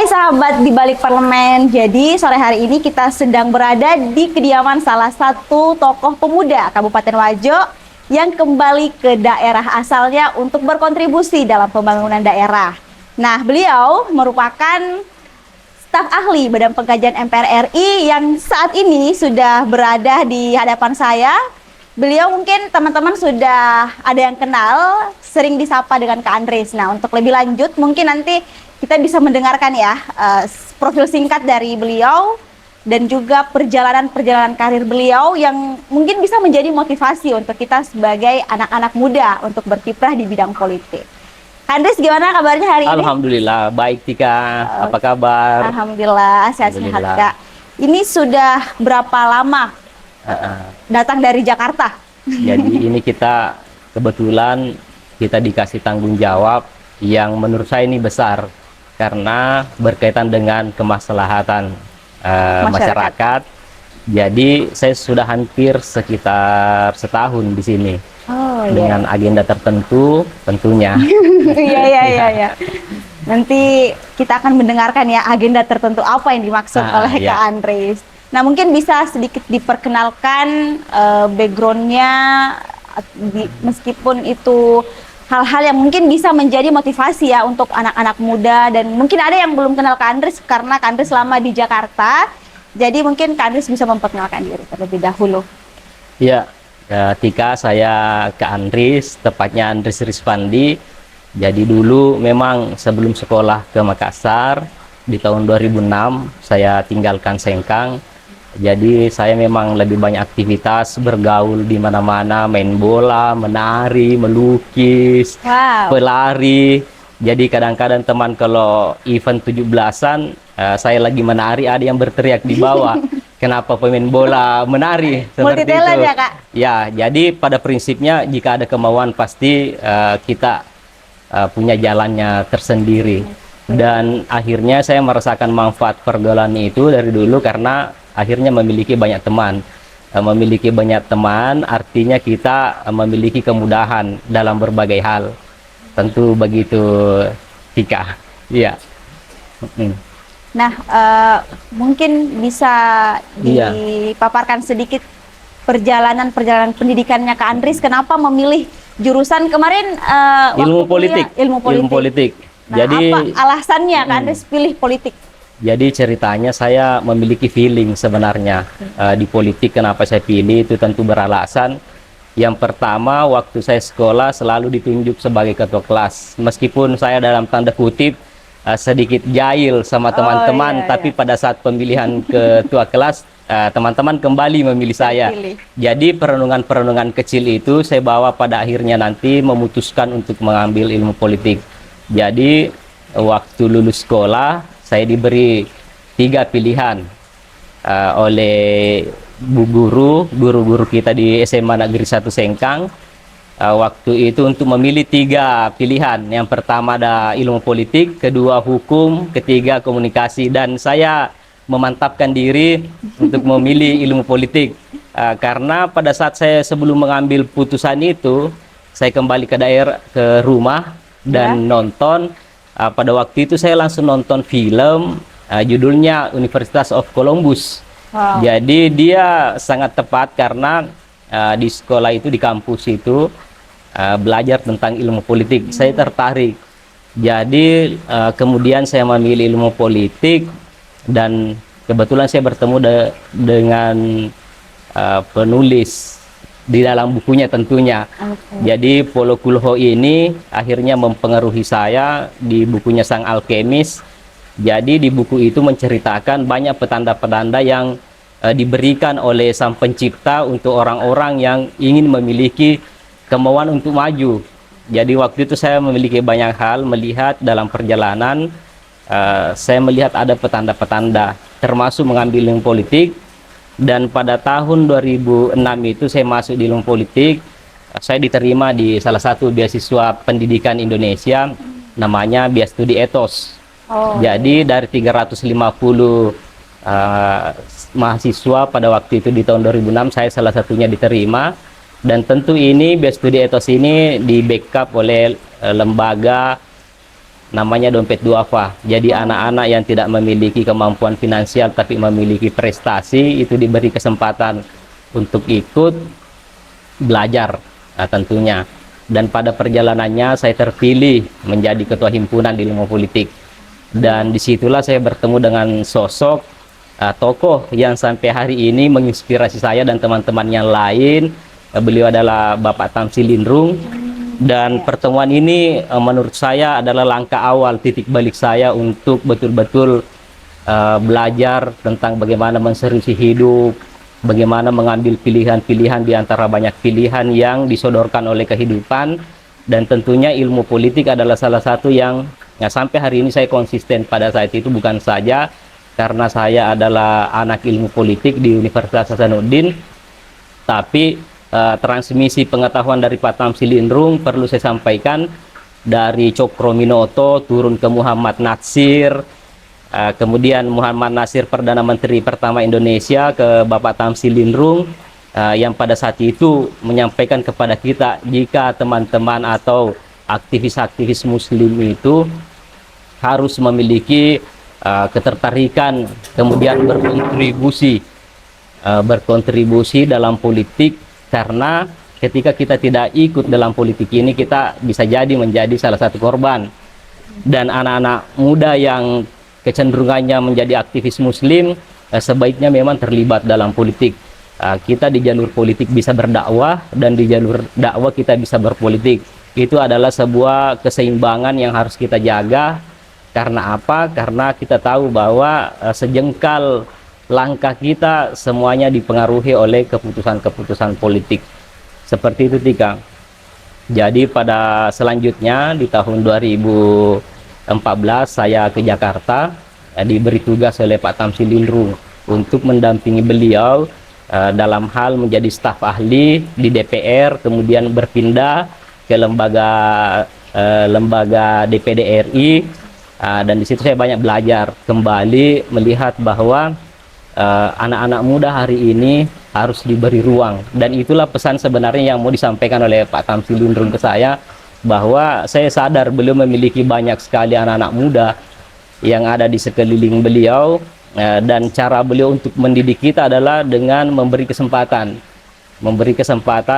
Hai sahabat di balik parlemen. Jadi sore hari ini kita sedang berada di kediaman salah satu tokoh pemuda Kabupaten Wajo yang kembali ke daerah asalnya untuk berkontribusi dalam pembangunan daerah. Nah, beliau merupakan staf ahli Badan Pengkajian MPR RI yang saat ini sudah berada di hadapan saya. Beliau mungkin teman-teman sudah ada yang kenal, sering disapa dengan Kak Andries. Nah, untuk lebih lanjut mungkin nanti kita bisa mendengarkan ya profil singkat dari beliau dan juga perjalanan karir beliau yang mungkin bisa menjadi motivasi untuk kita sebagai anak-anak muda untuk berkiprah di bidang politik. Kak Andries, gimana kabarnya hari ini? Alhamdulillah, baik Tika. Apa kabar? Alhamdulillah, sehat-sehat Kak. Ini sudah berapa lama datang dari Jakarta? Jadi ini kita kebetulan kita dikasih tanggung jawab yang menurut saya ini besar karena berkaitan dengan kemaslahatan masyarakat. Jadi saya sudah hampir sekitar setahun di sini dengan agenda tertentu tentunya. Iya. Nanti kita akan mendengarkan ya agenda tertentu apa yang dimaksud oleh Kak Andries. Nah, mungkin bisa sedikit diperkenalkan backgroundnya, meskipun itu hal-hal yang mungkin bisa menjadi motivasi ya untuk anak-anak muda, dan mungkin ada yang belum kenal Kak Andries karena Kak Andries lama di Jakarta. Jadi mungkin Kak Andries bisa memperkenalkan diri terlebih dahulu. Ya, Tika, saya Kak Andries, tepatnya Andries Rispandi. Jadi dulu memang sebelum sekolah ke Makassar di tahun 2006 saya tinggalkan Sengkang. Jadi saya memang lebih banyak aktivitas, bergaul di mana-mana, main bola, menari, melukis, pelari. Jadi kadang-kadang teman kalau event 17-an, saya lagi menari, ada yang berteriak di bawah, kenapa pemain bola menari? Seperti itu. Ya, Kak? Ya, jadi pada prinsipnya jika ada kemauan pasti kita punya jalannya tersendiri. Dan akhirnya saya merasakan manfaat pergaulan itu dari dulu karena akhirnya memiliki banyak teman. Memiliki banyak teman artinya kita memiliki kemudahan dalam berbagai hal. Tentu begitu, Tika. Iya. Nah, mungkin bisa dipaparkan sedikit perjalanan pendidikannya Kak Andries. Kenapa memilih jurusan kemarin ilmu politik. Nah, jadi apa alasannya Kak Andries pilih politik? Jadi ceritanya saya memiliki feeling sebenarnya di politik. Kenapa saya pilih itu tentu beralasan. Yang pertama, waktu saya sekolah selalu ditunjuk sebagai ketua kelas. Meskipun saya dalam tanda kutip sedikit jahil sama teman-teman, tapi pada saat pemilihan ketua kelas teman-teman kembali memilih saya. Jadi perenungan-perenungan kecil itu saya bawa pada akhirnya nanti memutuskan untuk mengambil ilmu politik. Jadi waktu lulus sekolah saya diberi 3 pilihan oleh guru-guru kita di SMA Negeri 1 Sengkang. Waktu itu untuk memilih 3 pilihan. Yang pertama ada ilmu politik, kedua hukum, ketiga komunikasi. Dan saya memantapkan diri untuk memilih ilmu politik karena pada saat saya sebelum mengambil putusan itu, saya kembali ke daerah, ke rumah dan nonton. Pada waktu itu saya langsung nonton film judulnya University of Columbus. Jadi dia sangat tepat karena di sekolah itu, di kampus itu belajar tentang ilmu politik. Saya tertarik. Jadi kemudian saya memilih ilmu politik dan kebetulan saya bertemu dengan penulis di dalam bukunya tentunya. Jadi Paulo Coelho ini akhirnya mempengaruhi saya di bukunya Sang Alkemis. Jadi di buku itu menceritakan banyak petanda-petanda yang diberikan oleh Sang Pencipta untuk orang-orang yang ingin memiliki kemauan untuk maju. Jadi waktu itu saya memiliki banyak hal melihat dalam perjalanan. Saya melihat ada petanda-petanda termasuk mengambil ilmu politik. Dan pada tahun 2006 itu saya masuk di ilmu politik. Saya diterima di salah satu beasiswa pendidikan Indonesia, namanya Bias Studi Ethos. Jadi dari 350 mahasiswa pada waktu itu di tahun 2006 saya salah satunya diterima. Dan tentu ini Bias Studi Ethos ini di backup oleh lembaga namanya dompet duafa. Jadi anak-anak yang tidak memiliki kemampuan finansial tapi memiliki prestasi itu diberi kesempatan untuk ikut belajar, tentunya. Dan pada perjalanannya saya terpilih menjadi ketua himpunan di ilmu politik. Dan disitulah saya bertemu dengan sosok tokoh yang sampai hari ini menginspirasi saya dan teman-teman yang lain. Beliau adalah Bapak Tamsil Lindrung. Dan pertemuan ini menurut saya adalah langkah awal, titik balik saya untuk betul-betul belajar tentang bagaimana menseriusi hidup, bagaimana mengambil pilihan-pilihan di antara banyak pilihan yang disodorkan oleh kehidupan. Dan tentunya ilmu politik adalah salah satu yang sampai hari ini saya konsisten pada saat itu, bukan saja karena saya adalah anak ilmu politik di Universitas Hasanuddin, tapi transmisi pengetahuan dari Pak Tamsil Lindrung perlu saya sampaikan dari Cokro-Minoto turun ke Muhammad Natsir, kemudian Muhammad Natsir Perdana Menteri pertama Indonesia ke Bapak Tamsil Lindrung, yang pada saat itu menyampaikan kepada kita jika teman-teman atau aktivis-aktivis muslim itu harus memiliki ketertarikan kemudian berkontribusi dalam politik, karena ketika kita tidak ikut dalam politik ini kita bisa jadi menjadi salah satu korban. Dan anak-anak muda yang kecenderungannya menjadi aktivis muslim sebaiknya memang terlibat dalam politik. Kita di jalur politik bisa berdakwah dan di jalur dakwah kita bisa berpolitik. Itu adalah sebuah keseimbangan yang harus kita jaga. Karena apa? Karena kita tahu bahwa sejengkal langkah kita semuanya dipengaruhi oleh keputusan-keputusan politik. Seperti itu, Tika. Jadi pada selanjutnya di tahun 2014 saya ke Jakarta, diberi tugas oleh Pak Tamsil Lindrung untuk mendampingi beliau dalam hal menjadi staf ahli di DPR, kemudian berpindah ke lembaga DPD RI, dan di situ saya banyak belajar kembali melihat bahwa anak-anak muda hari ini harus diberi ruang. Dan itulah pesan sebenarnya yang mau disampaikan oleh Pak Tamsil Lindrung ke saya, bahwa saya sadar beliau memiliki banyak sekali anak-anak muda yang ada di sekeliling beliau, dan cara beliau untuk mendidik kita adalah dengan memberi kesempatan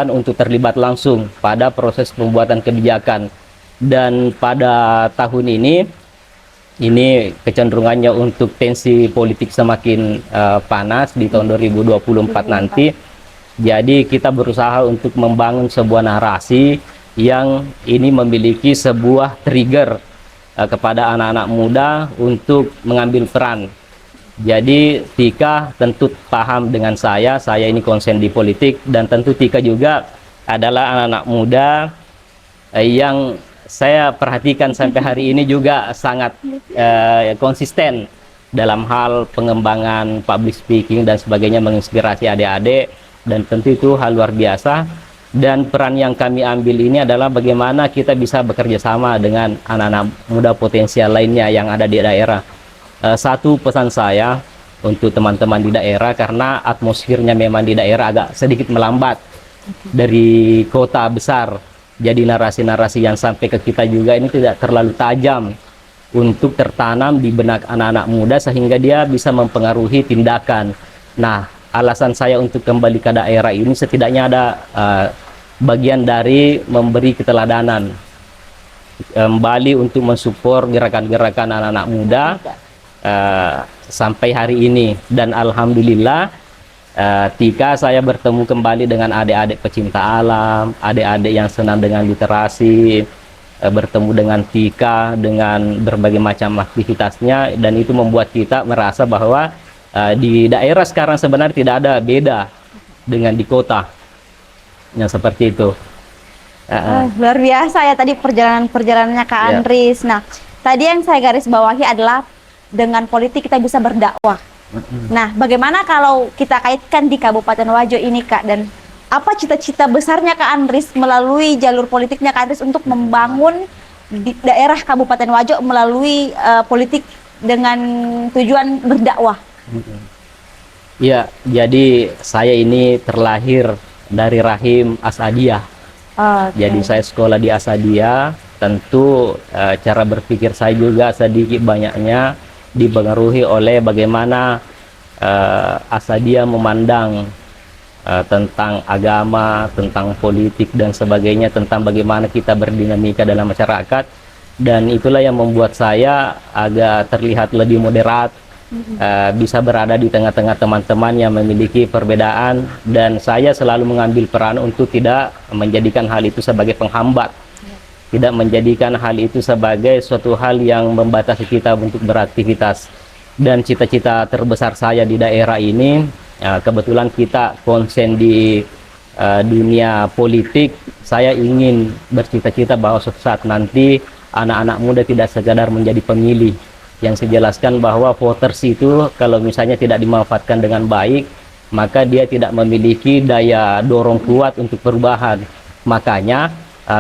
untuk terlibat langsung pada proses pembuatan kebijakan. Dan pada tahun ini kecenderungannya untuk tensi politik semakin panas di tahun 2024 nanti. Jadi kita berusaha untuk membangun sebuah narasi yang ini memiliki sebuah trigger kepada anak-anak muda untuk mengambil peran. Jadi Tika tentu paham dengan saya ini konsen di politik, dan tentu Tika juga adalah anak-anak muda yang saya perhatikan sampai hari ini juga sangat konsisten dalam hal pengembangan public speaking dan sebagainya, menginspirasi adik-adik, dan tentu itu hal luar biasa. Dan peran yang kami ambil ini adalah bagaimana kita bisa bekerja sama dengan anak-anak muda potensial lainnya yang ada di daerah. Satu pesan saya untuk teman-teman di daerah, karena atmosfernya memang di daerah agak sedikit melambat dari kota besar. Jadi narasi-narasi yang sampai ke kita juga ini tidak terlalu tajam untuk tertanam di benak anak-anak muda sehingga dia bisa mempengaruhi tindakan. Nah, alasan saya untuk kembali ke daerah ini setidaknya ada bagian dari memberi keteladanan, kembali untuk mensupport gerakan-gerakan anak-anak muda sampai hari ini. Dan alhamdulillah Tika, saya bertemu kembali dengan adik-adik pecinta alam, adik-adik yang senang dengan literasi, bertemu dengan Tika dengan berbagai macam aktivitasnya, dan itu membuat kita merasa bahwa di daerah sekarang sebenarnya tidak ada beda dengan di kota. Yang seperti itu. Luar biasa ya tadi perjalanannya Kak Andries. Nah, tadi yang saya garis bawahi adalah dengan politik kita bisa berdakwah. Nah, bagaimana kalau kita kaitkan di Kabupaten Wajo ini, Kak, dan apa cita-cita besarnya Kak Andries melalui jalur politiknya Kak Andries untuk membangun di daerah Kabupaten Wajo melalui politik dengan tujuan berdakwah? Ya, jadi saya ini terlahir dari rahim Asadiyah. Jadi saya sekolah di Asadiyah, tentu cara berpikir saya juga sedikit banyaknya dipengaruhi oleh bagaimana asa dia memandang tentang agama, tentang politik dan sebagainya, tentang bagaimana kita berdinamika dalam masyarakat. Dan itulah yang membuat saya agak terlihat lebih moderat, bisa berada di tengah-tengah teman-teman yang memiliki perbedaan, dan saya selalu mengambil peran untuk tidak menjadikan hal itu sebagai penghambat, tidak menjadikan hal itu sebagai suatu hal yang membatasi kita untuk beraktivitas. Dan cita-cita terbesar saya di daerah ini, kebetulan kita konsen di dunia politik, saya ingin bercita-cita bahwa suatu saat nanti anak-anak muda tidak sekadar menjadi pemilih, yang saya jelaskan bahwa voters itu kalau misalnya tidak dimanfaatkan dengan baik, maka dia tidak memiliki daya dorong kuat untuk perubahan. Makanya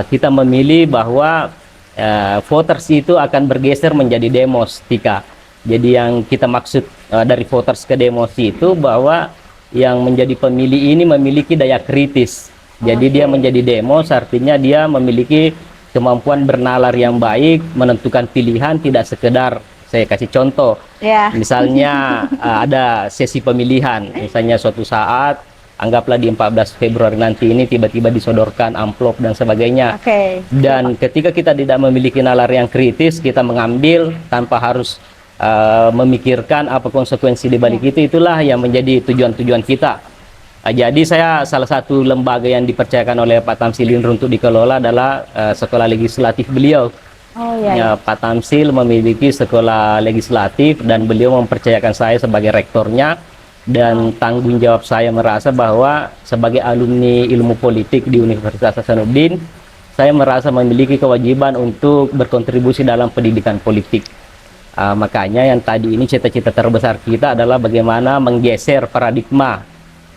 kita memilih bahwa voters itu akan bergeser menjadi demos, Tika. Jadi yang kita maksud dari voters ke demos itu bahwa yang menjadi pemilih ini memiliki daya kritis. Jadi dia menjadi demos, artinya dia memiliki kemampuan bernalar yang baik, menentukan pilihan, tidak sekedar, saya kasih contoh, misalnya ada sesi pemilihan, misalnya suatu saat, anggaplah di 14 Februari nanti ini tiba-tiba disodorkan amplop dan sebagainya. Dan ketika kita tidak memiliki nalar yang kritis, kita mengambil tanpa harus memikirkan apa konsekuensi di balik itu, itulah yang menjadi tujuan-tujuan kita. Jadi saya salah satu lembaga yang dipercayakan oleh Pak Tamsil Lindro untuk dikelola adalah sekolah legislatif beliau. Pak Tamsil memiliki sekolah legislatif dan beliau mempercayakan saya sebagai rektornya, dan tanggung jawab saya merasa bahwa sebagai alumni ilmu politik di Universitas Hasanuddin, saya merasa memiliki kewajiban untuk berkontribusi dalam pendidikan politik. Makanya yang tadi ini cita-cita terbesar kita adalah bagaimana menggeser paradigma.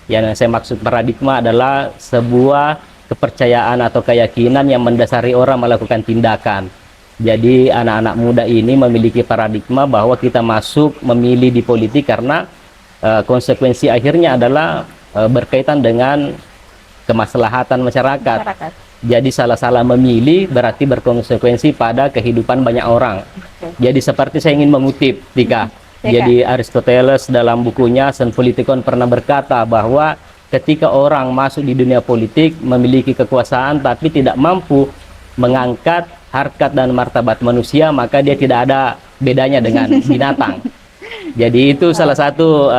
Yang saya maksud paradigma adalah sebuah kepercayaan atau keyakinan yang mendasari orang melakukan tindakan. Jadi anak-anak muda ini memiliki paradigma bahwa kita masuk memilih di politik karena konsekuensi akhirnya adalah berkaitan dengan kemaslahatan masyarakat. Jadi salah-salah memilih berarti berkonsekuensi pada kehidupan banyak orang. Jadi seperti saya ingin mengutip, Tika. Jadi Aristoteles dalam bukunya Sen Politikon pernah berkata bahwa ketika orang masuk di dunia politik memiliki kekuasaan tapi tidak mampu mengangkat harkat dan martabat manusia, maka dia tidak ada bedanya dengan binatang. Jadi itu salah satu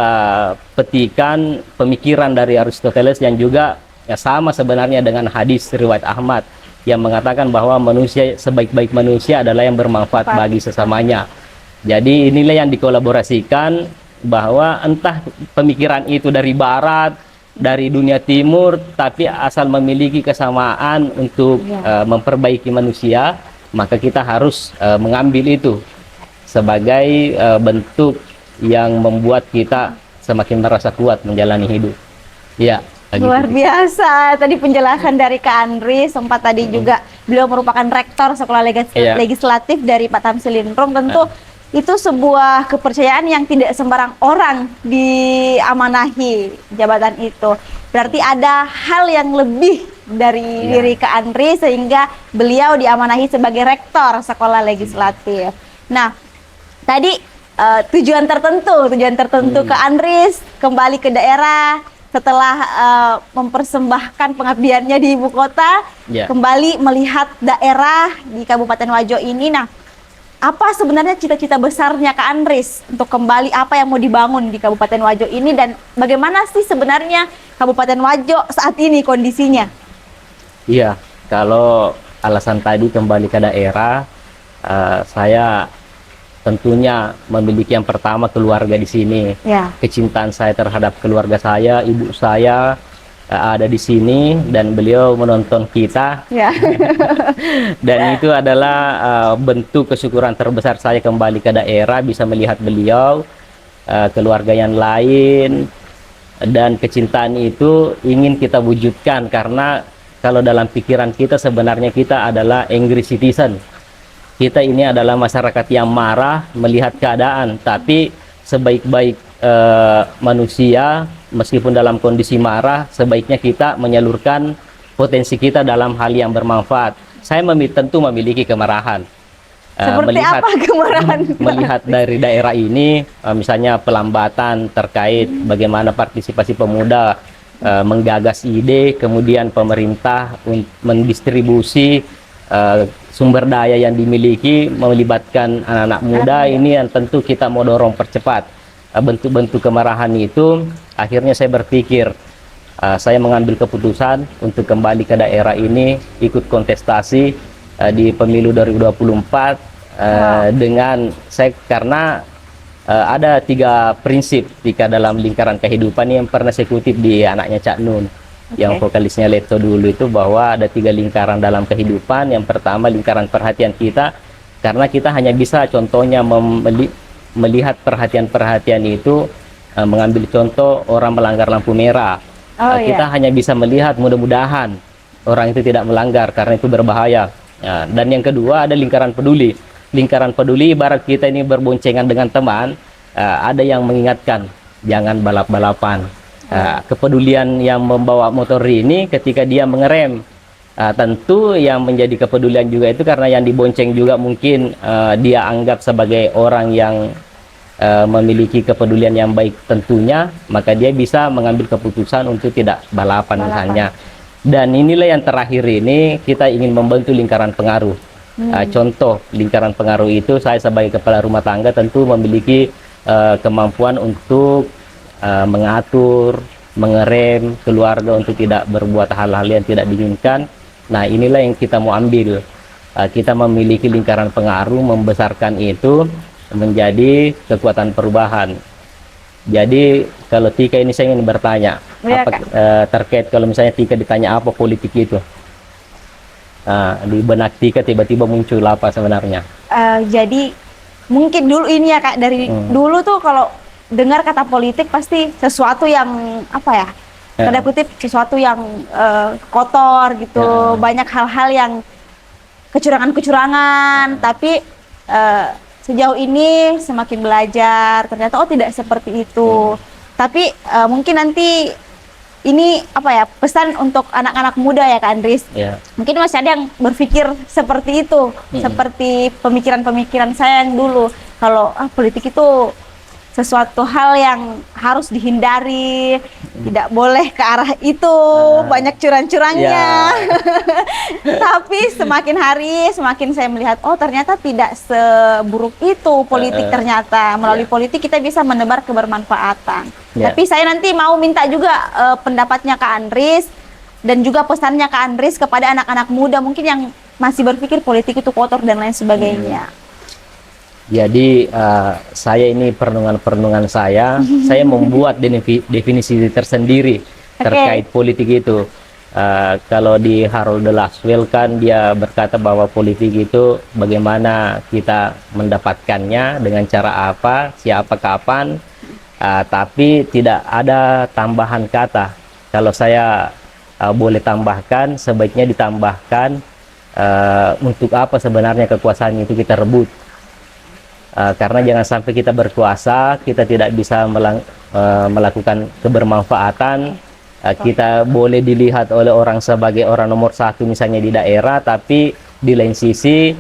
petikan pemikiran dari Aristoteles yang juga sama sebenarnya dengan hadis riwayat Ahmad yang mengatakan bahwa manusia sebaik-baik manusia adalah yang bermanfaat bagi sesamanya. Jadi inilah yang dikolaborasikan, bahwa entah pemikiran itu dari barat, dari dunia timur, tapi asal memiliki kesamaan untuk memperbaiki manusia, maka kita harus mengambil itu sebagai bentuk yang membuat kita semakin merasa kuat menjalani hidup. Ya, luar biasa. Tadi penjelasan dari Kak Andri, sempat tadi juga beliau merupakan rektor sekolah legislatif dari Pak Tamsil Lindro. Tentu itu sebuah kepercayaan yang tidak sembarang orang diamanahi jabatan itu. Berarti ada hal yang lebih dari diri Kak Andri sehingga beliau diamanahi sebagai rektor sekolah legislatif. Nah, tadi tujuan tertentu Kak Andri kembali ke daerah setelah mempersembahkan pengabdiannya di ibu kota, kembali melihat daerah di Kabupaten Wajo ini. Nah, apa sebenarnya cita-cita besarnya Kak Andris untuk kembali, apa yang mau dibangun di Kabupaten Wajo ini, dan bagaimana sih sebenarnya Kabupaten Wajo saat ini kondisinya? Iya, kalau alasan tadi kembali ke daerah, saya tentunya memiliki yang pertama keluarga di sini. Kecintaan saya terhadap keluarga saya, ibu saya ada di sini dan beliau menonton kita. Dan itu adalah bentuk kesyukuran terbesar saya kembali ke daerah, bisa melihat beliau, keluarga yang lain, dan kecintaan itu ingin kita wujudkan, karena kalau dalam pikiran kita sebenarnya kita adalah angry citizen. Kita ini adalah masyarakat yang marah melihat keadaan, tapi sebaik-baik manusia meskipun dalam kondisi marah, sebaiknya kita menyalurkan potensi kita dalam hal yang bermanfaat. saya tentu memiliki kemarahan. Seperti Melihat apa kemarahan? melihat dari daerah ini, misalnya pelambatan terkait bagaimana partisipasi pemuda menggagas ide, kemudian pemerintah mendistribusi sumber daya yang dimiliki melibatkan anak-anak muda. Ini yang tentu kita mau dorong percepat. Bentuk-bentuk kemarahan itu, akhirnya saya berpikir, saya mengambil keputusan untuk kembali ke daerah ini, ikut kontestasi di pemilu 2024 dengan saya, karena ada 3 prinsip jika dalam lingkaran kehidupan yang pernah saya kutip di anaknya Cak Nun, yang vokalisnya Leto dulu itu, bahwa ada 3 lingkaran dalam kehidupan. Yang pertama lingkaran perhatian kita, karena kita hanya bisa contohnya melihat perhatian-perhatian itu, mengambil contoh orang melanggar lampu merah. Kita hanya bisa melihat, mudah-mudahan orang itu tidak melanggar karena itu berbahaya. Dan yang kedua ada lingkaran peduli. Lingkaran peduli ibarat kita ini berboncengan dengan teman, ada yang mengingatkan jangan balap-balapan. Kepedulian yang membawa motor ini ketika dia mengerem, tentu yang menjadi kepedulian juga itu karena yang dibonceng juga mungkin dia anggap sebagai orang yang memiliki kepedulian yang baik tentunya, maka dia bisa mengambil keputusan untuk tidak balapan misalnya. Dan inilah yang terakhir ini, kita ingin membentuk lingkaran pengaruh. Contoh lingkaran pengaruh itu, saya sebagai kepala rumah tangga tentu memiliki kemampuan untuk mengatur, mengerem keluarga untuk tidak berbuat hal-hal yang tidak diinginkan. Nah, inilah yang kita mau ambil. Kita memiliki lingkaran pengaruh, membesarkan itu menjadi kekuatan perubahan. Jadi kalau Tika ini saya ingin bertanya, terkait kalau misalnya Tika ditanya apa politik itu, di benak Tika tiba-tiba muncul apa sebenarnya? Jadi mungkin dulu ini ya Kak, dari dulu tuh kalau dengar kata politik pasti sesuatu yang apa ya, tanda kutip sesuatu yang kotor gitu, banyak hal-hal yang kecurangan-kecurangan. Tapi sejauh ini semakin belajar, ternyata oh tidak seperti itu. Tapi mungkin nanti ini apa ya, pesan untuk anak-anak muda ya Kak Andris. Mungkin masih ada yang berpikir seperti itu, seperti pemikiran-pemikiran saya yang dulu. Kalau politik itu sesuatu hal yang harus dihindari, tidak boleh ke arah itu, banyak curang-curangnya. Tapi semakin hari semakin saya melihat, oh ternyata tidak seburuk itu politik. Ternyata melalui politik kita bisa menebar kebermanfaatan. Tapi saya nanti mau minta juga pendapatnya Kak Andris dan juga pesannya Kak Andris kepada anak-anak muda mungkin yang masih berpikir politik itu kotor dan lain sebagainya. Jadi saya ini perenungan saya membuat definisi tersendiri terkait politik itu. Kalau di Harold de Laswell kan dia berkata bahwa politik itu bagaimana kita mendapatkannya, dengan cara apa, siapa, kapan, tapi tidak ada tambahan kata. Kalau saya boleh tambahkan, sebaiknya ditambahkan untuk apa sebenarnya kekuasaan itu kita rebut. Karena jangan sampai kita berkuasa, kita tidak bisa melakukan kebermanfaatan. Kita boleh dilihat oleh orang sebagai orang nomor 1 misalnya di daerah, tapi di lain sisi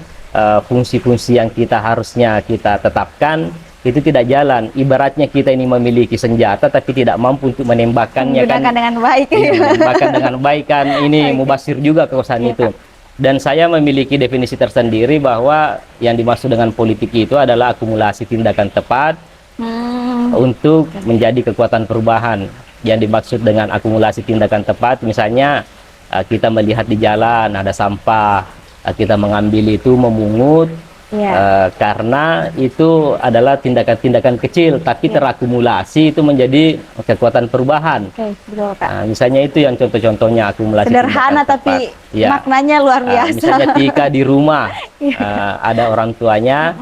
fungsi-fungsi yang kita harusnya kita tetapkan itu tidak jalan. Ibaratnya kita ini memiliki senjata tapi tidak mampu untuk menembakkannya, menggunakan dengan baik. Menembakkan dengan baik kan, ini mubasir juga kekuasaan itu. Dan saya memiliki definisi tersendiri bahwa yang dimaksud dengan politik itu adalah akumulasi tindakan tepat untuk menjadi kekuatan perubahan. Yang dimaksud dengan akumulasi tindakan tepat, misalnya kita melihat di jalan ada sampah, kita mengambil itu, memungut, karena itu adalah tindakan-tindakan kecil tapi terakumulasi itu menjadi kekuatan perubahan. Misalnya itu yang contoh-contohnya akumulasi sederhana tapi maknanya luar biasa. Misalnya Tika di rumah ada orang tuanya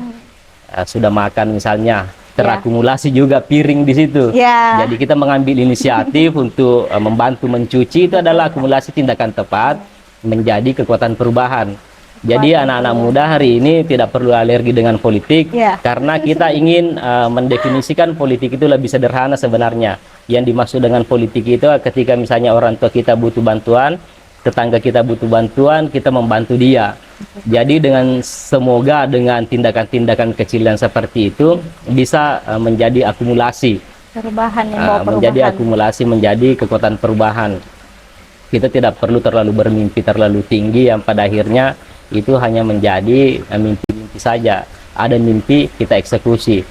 sudah makan misalnya, terakumulasi juga piring di situ. Jadi kita mengambil inisiatif untuk membantu mencuci, itu adalah akumulasi tindakan tepat menjadi kekuatan perubahan. Jadi anak-anak muda hari ini tidak perlu alergi dengan politik, karena kita ingin mendefinisikan politik itu lebih sederhana sebenarnya. Yang dimaksud dengan politik itu ketika misalnya orang tua kita butuh bantuan, tetangga kita butuh bantuan, kita membantu dia. Jadi semoga dengan tindakan-tindakan kecil yang seperti itu bisa menjadi akumulasi, Perubahan yang bawa menjadi perubahan. akumulasi, menjadi kekuatan perubahan. Kita tidak perlu terlalu bermimpi terlalu tinggi yang pada akhirnya itu hanya menjadi mimpi-mimpi saja. Ada mimpi, kita eksekusi.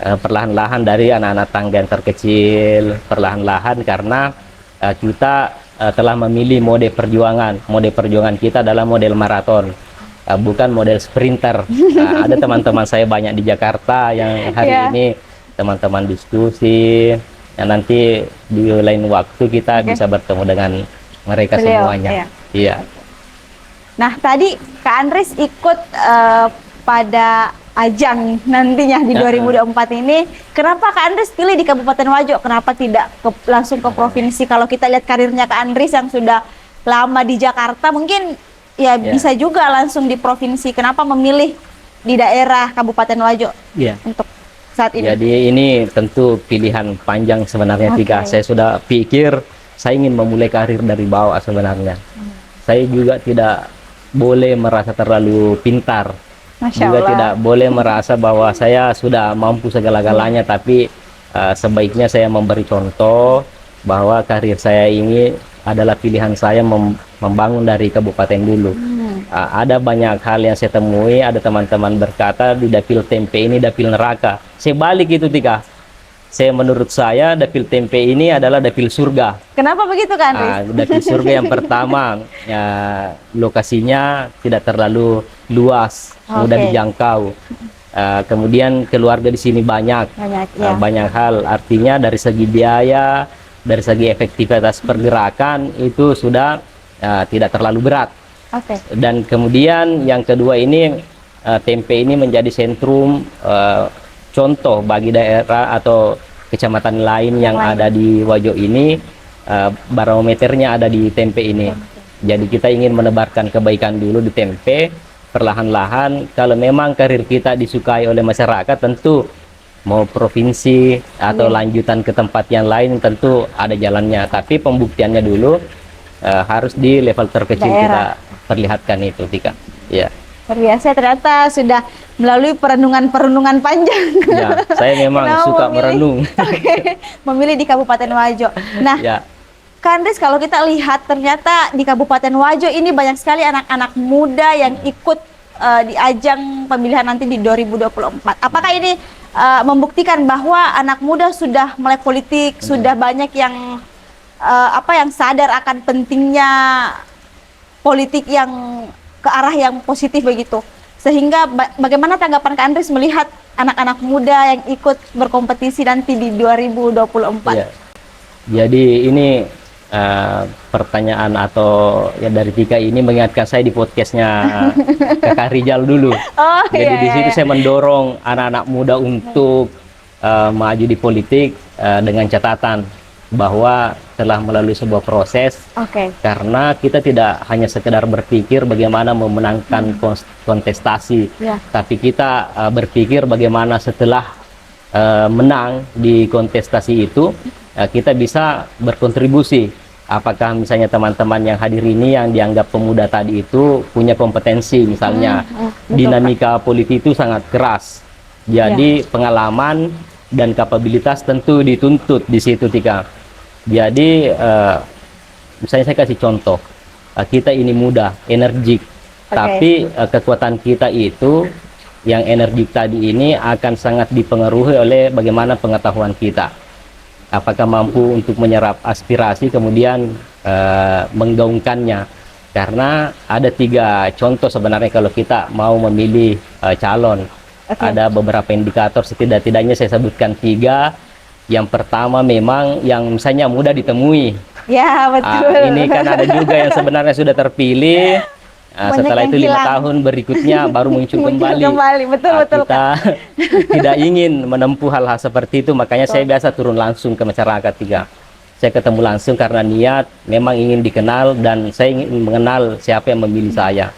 Perlahan-lahan dari anak-anak tangga yang terkecil, perlahan-lahan karena kita telah memilih mode perjuangan. Mode perjuangan kita adalah model maraton, bukan model sprinter. Ada teman-teman saya banyak di Jakarta yang hari ini teman-teman diskusi. Yang nanti di lain waktu kita bisa bertemu dengan mereka semuanya. Iya. Nah, tadi Kak Andries ikut pada ajang nantinya di 2024 ini. Kenapa Kak Andries pilih di Kabupaten Wajo? Kenapa tidak langsung ke provinsi? Kalau kita lihat karirnya Kak Andries yang sudah lama di Jakarta, mungkin bisa juga langsung di provinsi. Kenapa memilih di daerah Kabupaten Wajo untuk saat ini? Jadi ini tentu pilihan panjang sebenarnya, Tika. Saya sudah pikir saya ingin memulai karir dari bawah sebenarnya. Saya juga tidak boleh merasa terlalu pintar. Juga tidak boleh merasa bahwa saya sudah mampu segala-galanya, tapi sebaiknya saya memberi contoh bahwa karir saya ini adalah pilihan saya membangun dari kabupaten dulu. Ada banyak hal yang saya temui, ada teman-teman berkata di dapil tempe ini dapil neraka. Saya balik itu, Tika. Menurut saya dapil tempe ini adalah dapil surga. Kenapa begitu, Kak Andries? Dapil surga yang pertama, lokasinya tidak terlalu luas, mudah dijangkau. Kemudian keluarga di sini banyak hal. Artinya dari segi biaya, dari segi efektivitas pergerakan itu sudah tidak terlalu berat. Dan kemudian yang kedua ini, tempe ini menjadi sentrum contoh bagi daerah atau kecamatan lain yang ada di Wajo ini. Barometernya ada di tempe ini. Jadi kita ingin menebarkan kebaikan dulu di tempe, perlahan-lahan kalau memang karir kita disukai oleh masyarakat, tentu mau provinsi atau lanjutan ke tempat yang lain tentu ada jalannya, tapi pembuktiannya dulu harus di level terkecil kita perlihatkan itu, Tika. Biasa ternyata sudah melalui perenungan-perenungan panjang. Saya memang suka merenung. Memilih di Kabupaten Wajo. Nah, Kak Andries, kalau kita lihat ternyata di Kabupaten Wajo ini banyak sekali anak-anak muda yang ikut di ajang pemilihan nanti di 2024. Apakah ini membuktikan bahwa anak muda sudah melek politik, sudah banyak yang yang sadar akan pentingnya politik yang ke arah yang positif begitu, sehingga bagaimana tanggapan Kak Andries melihat anak-anak muda yang ikut berkompetisi nanti di 2024? Jadi ini pertanyaan atau dari Tika ini mengingatkan saya di podcastnya Kakak Rijal dulu. Jadi di situ saya mendorong anak-anak muda untuk maju di politik dengan catatan bahwa telah melalui sebuah proses, karena kita tidak hanya sekedar berpikir bagaimana memenangkan kontestasi, tapi kita berpikir bagaimana setelah menang di kontestasi itu kita bisa berkontribusi. Apakah misalnya teman-teman yang hadir ini yang dianggap pemuda tadi itu punya kompetensi, misalnya dinamika politik itu sangat keras, jadi pengalaman dan kapabilitas tentu dituntut di situ, Tika. Jadi misalnya saya kasih contoh, kita ini muda, energik, tapi kekuatan kita itu yang energik tadi ini akan sangat dipengaruhi oleh bagaimana pengetahuan kita. Apakah mampu untuk menyerap aspirasi kemudian menggaungkannya. Karena ada 3 contoh sebenarnya kalau kita mau memilih calon. Ada beberapa indikator, setidak-tidaknya saya sebutkan 3. Yang pertama memang yang misalnya mudah ditemui. Betul. Ini kan ada juga yang sebenarnya sudah terpilih. Setelah itu 5 tahun berikutnya baru muncul kembali. Betul. Kita tidak ingin menempuh hal-hal seperti itu, makanya saya biasa turun langsung ke masyarakat, Tiga. Saya ketemu langsung karena niat memang ingin dikenal dan saya ingin mengenal siapa yang memilih saya.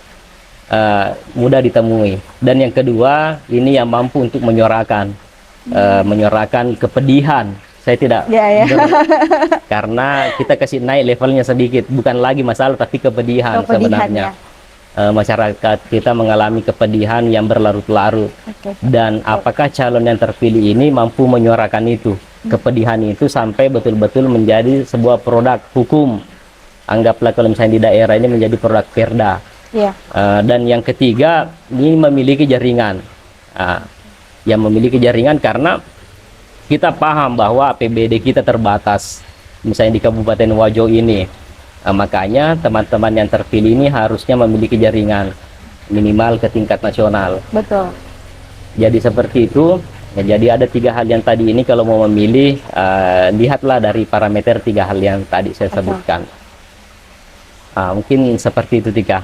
Mudah ditemui. Dan yang kedua, ini yang mampu untuk menyuarakan kepedihan Saya tidak Ya, ya. karena kita kasih naik levelnya sedikit, bukan lagi masalah tapi kepedihan sebenarnya. Masyarakat kita mengalami kepedihan yang berlarut-larut. Oke. Dan apakah calon yang terpilih ini mampu menyuarakan itu, kepedihan itu sampai betul-betul menjadi sebuah produk hukum. Anggaplah kalau misalnya di daerah ini menjadi produk perda. Iya. Dan yang ketiga, ini memiliki jaringan. Yang memiliki jaringan karena kita paham bahwa APBD kita terbatas, misalnya di Kabupaten Wajo ini. Makanya teman-teman yang terpilih ini harusnya memiliki jaringan minimal ke tingkat nasional. Betul. Jadi seperti itu. Ya, jadi ada 3 hal yang tadi ini kalau mau memilih, lihatlah dari parameter 3 hal yang tadi saya sebutkan. Mungkin seperti itu, Tika.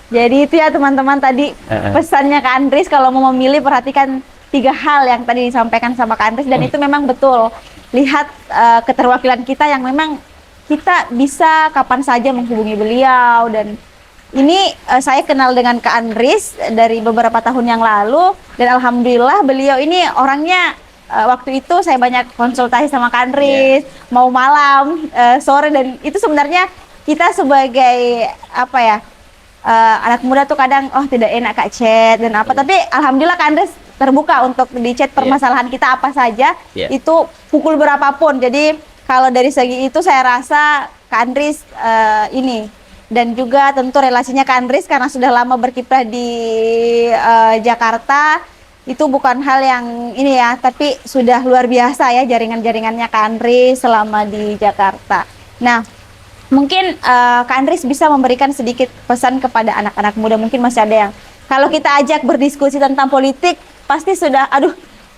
Jadi itu ya teman-teman tadi pesannya Kak Andries, kalau mau memilih perhatikan 3 hal yang tadi disampaikan sama Kak Andries, dan itu memang betul. Lihat keterwakilan kita yang memang kita bisa kapan saja menghubungi beliau, dan ini saya kenal dengan Kak Andries dari beberapa tahun yang lalu, dan alhamdulillah beliau ini orangnya waktu itu saya banyak konsultasi sama Kak Andries, mau malam, sore, dan itu sebenarnya kita sebagai apa ya, anak muda tuh kadang tidak enak Kak chat dan apa, tapi alhamdulillah Kak Andries terbuka untuk di chat permasalahan kita apa saja, itu pukul berapapun. Jadi kalau dari segi itu saya rasa Kak Andries ini, dan juga tentu relasinya Kak Andries karena sudah lama berkiprah di Jakarta, itu bukan hal yang ini ya, tapi sudah luar biasa ya jaringan-jaringannya Kak Andries selama di Jakarta. Nah, mungkin Kak Andries bisa memberikan sedikit pesan kepada anak-anak muda. Mungkin masih ada yang kalau kita ajak berdiskusi tentang politik pasti sudah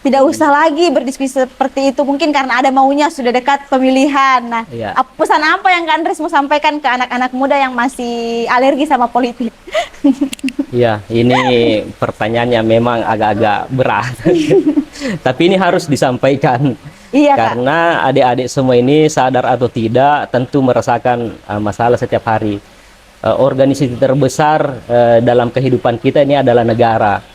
tidak usah lagi berdiskusi seperti itu, mungkin karena ada maunya, sudah dekat pemilihan. Nah, pesan apa yang Kak Andries mau sampaikan ke anak-anak muda yang masih alergi sama politik? Ya, ini pertanyaannya memang agak-agak berat. Tapi ini harus disampaikan. Iya, karena adik-adik semua ini sadar atau tidak tentu merasakan masalah setiap hari. Organisasi terbesar dalam kehidupan kita ini adalah negara.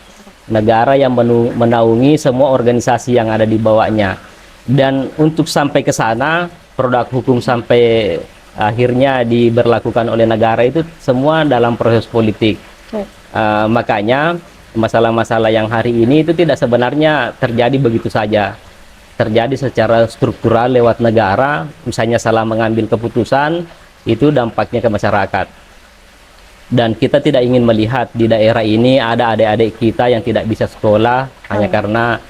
Negara yang menaungi semua organisasi yang ada di bawahnya. Dan untuk sampai ke sana, produk hukum sampai akhirnya diberlakukan oleh negara itu semua dalam proses politik. Makanya masalah-masalah yang hari ini itu tidak sebenarnya terjadi begitu saja. Terjadi secara struktural lewat negara, misalnya salah mengambil keputusan, itu dampaknya ke masyarakat. Dan kita tidak ingin melihat di daerah ini ada adik-adik kita yang tidak bisa sekolah hanya karena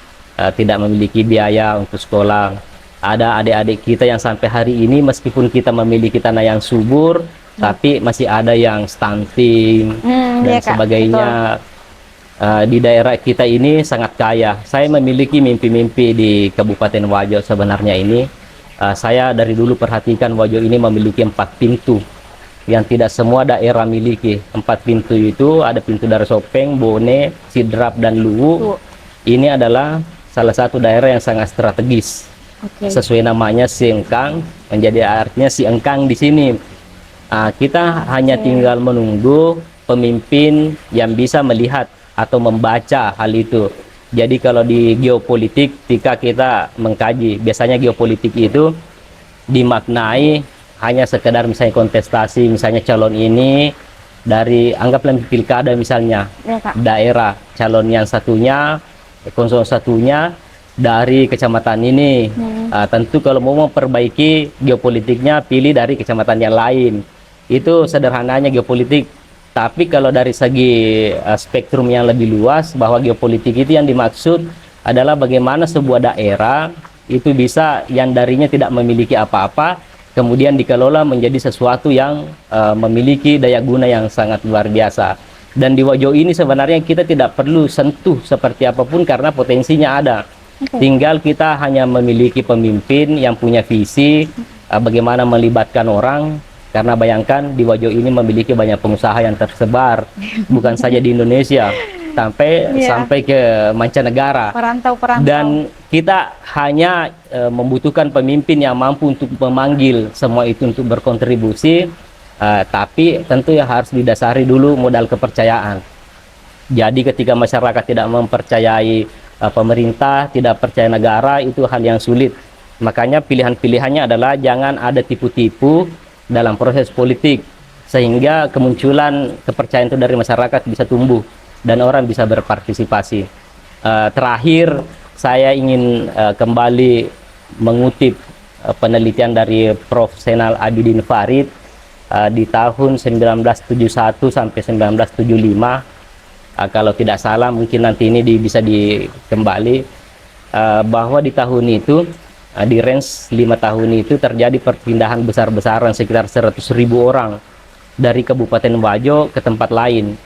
tidak memiliki biaya untuk sekolah. Ada adik-adik kita yang sampai hari ini meskipun kita memiliki tanah yang subur, tapi masih ada yang stunting dan sebagainya. Di daerah kita ini sangat kaya. Saya memiliki mimpi-mimpi di Kabupaten Wajo sebenarnya ini. Saya dari dulu perhatikan Wajo ini memiliki 4 pintu. Yang tidak semua daerah miliki. 4 pintu itu ada pintu Darsopeng, Bone, Sidrap, dan Luwu. Ini adalah salah satu daerah yang sangat strategis. Sesuai namanya Si Engkang, menjadi artinya Si Engkang di sini. Kita hanya tinggal menunggu pemimpin yang bisa melihat atau membaca hal itu. Jadi kalau di geopolitik, ketika kita mengkaji, biasanya geopolitik itu dimaknai hanya sekedar misalnya kontestasi, misalnya calon ini dari anggaplah pilkada misalnya, daerah calon yang satunya, konsul satunya dari kecamatan ini. Tentu kalau mau memperbaiki geopolitiknya pilih dari kecamatan yang lain. Itu sederhananya geopolitik. Tapi kalau dari segi spektrum yang lebih luas, bahwa geopolitik itu yang dimaksud adalah bagaimana sebuah daerah itu bisa yang darinya tidak memiliki apa-apa, kemudian dikelola menjadi sesuatu yang memiliki daya guna yang sangat luar biasa. Dan di Wajo ini sebenarnya kita tidak perlu sentuh seperti apapun karena potensinya ada. Tinggal kita hanya memiliki pemimpin yang punya visi bagaimana melibatkan orang. Karena bayangkan di Wajo ini memiliki banyak pengusaha yang tersebar, bukan saja di Indonesia, sampai ke mancanegara. Perantau-perantau. Dan kita hanya membutuhkan pemimpin yang mampu untuk memanggil semua itu untuk berkontribusi, tapi tentu yang harus didasari dulu modal kepercayaan. Jadi ketika masyarakat tidak mempercayai pemerintah, tidak percaya negara, itu hal yang sulit. Makanya pilihan-pilihannya adalah jangan ada tipu-tipu dalam proses politik, sehingga kemunculan kepercayaan itu dari masyarakat bisa tumbuh dan orang bisa berpartisipasi. Terakhir, saya ingin kembali mengutip penelitian dari Prof. Zainal Abidin Farid di tahun 1971 sampai 1975. Kalau tidak salah, mungkin nanti ini bisa dikembali, bahwa di tahun itu, di range 5 tahun itu terjadi perpindahan besar-besaran sekitar 100.000 orang dari Kabupaten Wajo ke tempat lain.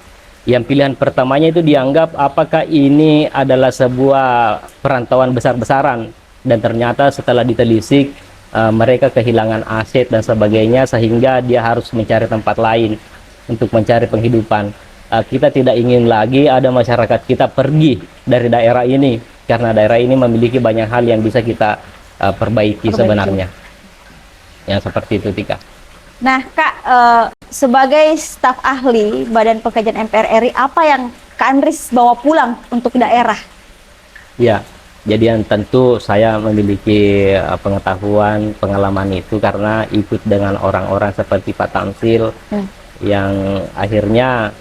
Yang pilihan pertamanya itu dianggap apakah ini adalah sebuah perantauan besar-besaran, dan ternyata setelah ditelisik mereka kehilangan aset dan sebagainya, sehingga dia harus mencari tempat lain untuk mencari penghidupan. Kita tidak ingin lagi ada masyarakat kita pergi dari daerah ini, karena daerah ini memiliki banyak hal yang bisa kita perbaiki sebenarnya. Yang seperti itu, Tika. Nah, Kak, sebagai staf ahli Badan Pengkajian MPR RI, apa yang Kak Andris bawa pulang untuk daerah? Ya, jadi yang tentu saya memiliki pengetahuan, pengalaman itu karena ikut dengan orang-orang seperti Pak Tamsil, yang akhirnya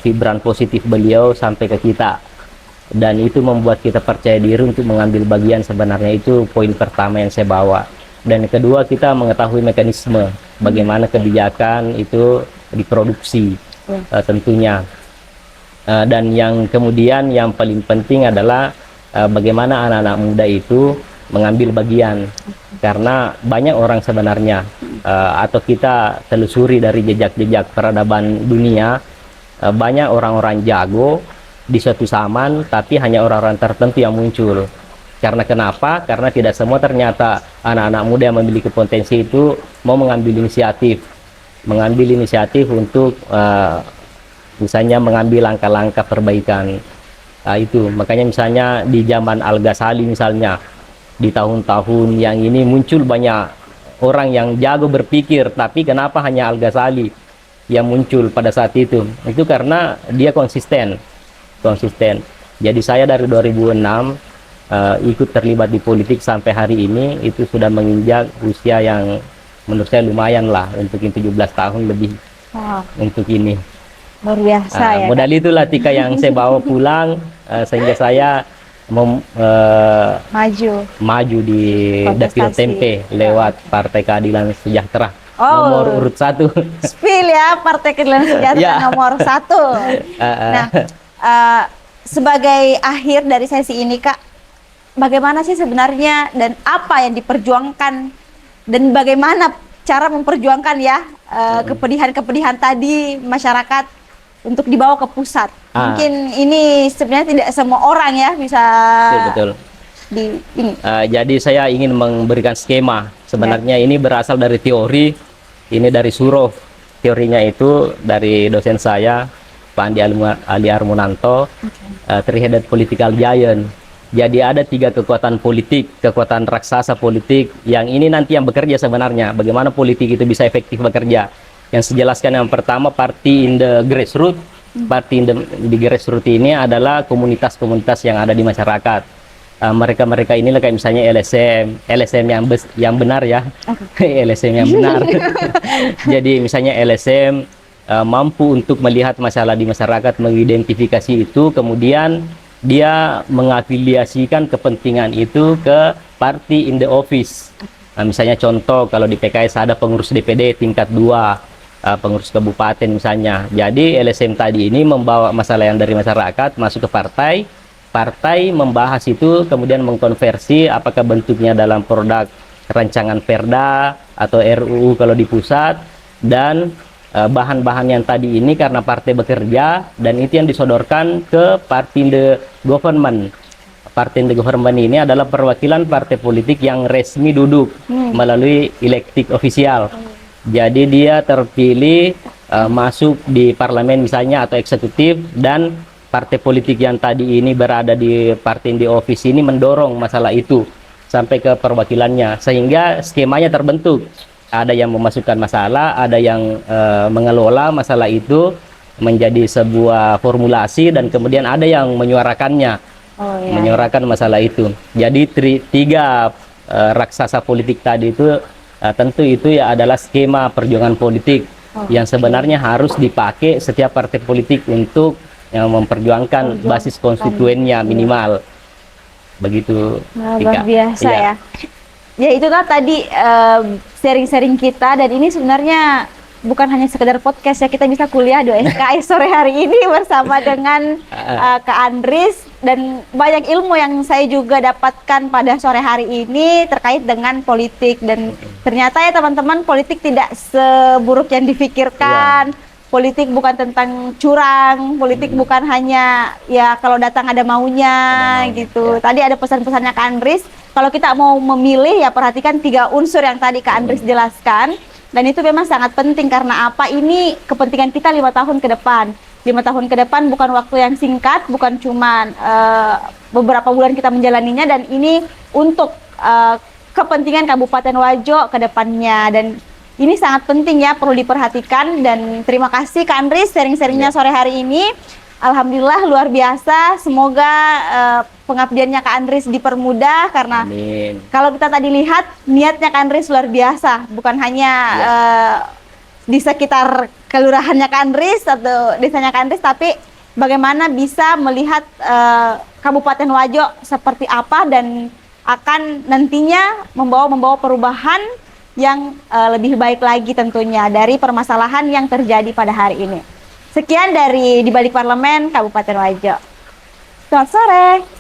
vibran positif beliau sampai ke kita. Dan itu membuat kita percaya diri untuk mengambil bagian. Sebenarnya itu poin pertama yang saya bawa. Dan kedua, kita mengetahui mekanisme bagaimana kebijakan itu diproduksi, tentunya. Dan yang kemudian yang paling penting adalah bagaimana anak-anak muda itu mengambil bagian. Karena banyak orang sebenarnya, atau kita telusuri dari jejak-jejak peradaban dunia, banyak orang-orang jago di suatu zaman, tapi hanya orang-orang tertentu yang muncul. Karena kenapa? Karena tidak semua ternyata anak-anak muda yang memiliki potensi itu mau mengambil inisiatif untuk misalnya mengambil langkah-langkah perbaikan. Itu makanya misalnya di zaman Al-Ghazali, misalnya di tahun-tahun yang ini muncul banyak orang yang jago berpikir, tapi kenapa hanya Al-Ghazali yang muncul pada saat itu? Itu karena dia konsisten. Jadi saya dari 2006 ikut terlibat di politik sampai hari ini, itu sudah menginjak usia yang menurut saya lumayan lah untuk 17 tahun lebih. Untuk ini luar biasa ya. Modal itulah, Tika, yang saya bawa pulang, sehingga saya maju di Dapil Tempe lewat Partai Keadilan Sejahtera. Nomor urut 1. Spill ya, Partai Keadilan Sejahtera nomor 1. Nah, sebagai akhir dari sesi ini, Kak, bagaimana sih sebenarnya dan apa yang diperjuangkan, dan bagaimana cara memperjuangkan ya kepedihan-kepedihan tadi masyarakat untuk dibawa ke pusat? Mungkin ini sebenarnya tidak semua orang ya bisa. Betul. Di ini. Jadi saya ingin memberikan skema. Sebenarnya ini berasal dari teori, ini dari Surov. Teorinya itu dari dosen saya, Pak Ali Armunanto, Three-Headed Political Giant. Jadi ada 3 kekuatan politik, kekuatan raksasa politik, yang ini nanti yang bekerja sebenarnya. Bagaimana politik itu bisa efektif bekerja? Yang saya jelaskan, yang pertama, party in the grassroots. Party di grassroots ini adalah komunitas-komunitas yang ada di masyarakat. Mereka-mereka inilah kayak misalnya LSM yang benar ya. LSM yang benar. Jadi misalnya LSM mampu untuk melihat masalah di masyarakat, mengidentifikasi itu, kemudian dia mengafiliasikan kepentingan itu ke party in the office. Misalnya contoh, kalau di PKS ada pengurus DPD tingkat 2, pengurus kabupaten misalnya. Jadi LSM tadi ini membawa masalah yang dari masyarakat masuk ke partai membahas itu, kemudian mengkonversi apakah bentuknya dalam produk rancangan Perda atau RUU kalau di pusat, dan bahan-bahan yang tadi ini karena partai bekerja, dan itu yang disodorkan ke party in the government. Party in the government ini adalah perwakilan partai politik yang resmi duduk melalui elected official. Jadi dia terpilih masuk di parlemen misalnya atau eksekutif, dan partai politik yang tadi ini berada di party in the office ini mendorong masalah itu sampai ke perwakilannya, sehingga skemanya terbentuk. Ada yang memasukkan masalah, ada yang mengelola masalah itu menjadi sebuah formulasi, dan kemudian ada yang menyuarakannya, menyuarakan masalah itu. Jadi 3 raksasa politik tadi itu tentu itu ya adalah skema perjuangan politik yang sebenarnya harus dipakai setiap partai politik untuk yang memperjuangkan basis konstituennya minimal. Begitu. Nah, Tika. luar biasa Iya. ya. Ya itu kan tadi sharing-sharing kita, dan ini sebenarnya bukan hanya sekedar podcast ya, kita bisa kuliah di SKS sore hari ini bersama dengan Kak Andries, dan banyak ilmu yang saya juga dapatkan pada sore hari ini terkait dengan politik. Dan ternyata ya teman-teman, politik tidak seburuk yang difikirkan. Politik bukan tentang curang, politik bukan hanya ya kalau datang ada maunya, gitu. Tadi ada pesan-pesannya Kak Andries, kalau kita mau memilih ya perhatikan 3 unsur yang tadi Kak Andries jelaskan. Dan itu memang sangat penting, karena apa? Ini kepentingan kita 5 tahun ke depan. 5 tahun ke depan bukan waktu yang singkat, bukan cuma beberapa bulan kita menjalaninya, dan ini untuk kepentingan Kabupaten Wajo ke depannya. Dan ini sangat penting ya, perlu diperhatikan. Dan terima kasih Kak Andries sharing-sharingnya sore hari ini. Alhamdulillah luar biasa. Semoga pengabdiannya Kak Andries dipermudah, karena Amin. kalau kita tadi lihat niatnya Kak Andries luar biasa, bukan hanya di sekitar kelurahannya Kak Andries atau desanya Kak Andries, tapi bagaimana bisa melihat Kabupaten Wajo seperti apa, dan akan nantinya membawa perubahan yang lebih baik lagi tentunya dari permasalahan yang terjadi pada hari ini. Sekian dari Di Balik Parlemen Kabupaten Wajo. Selamat sore.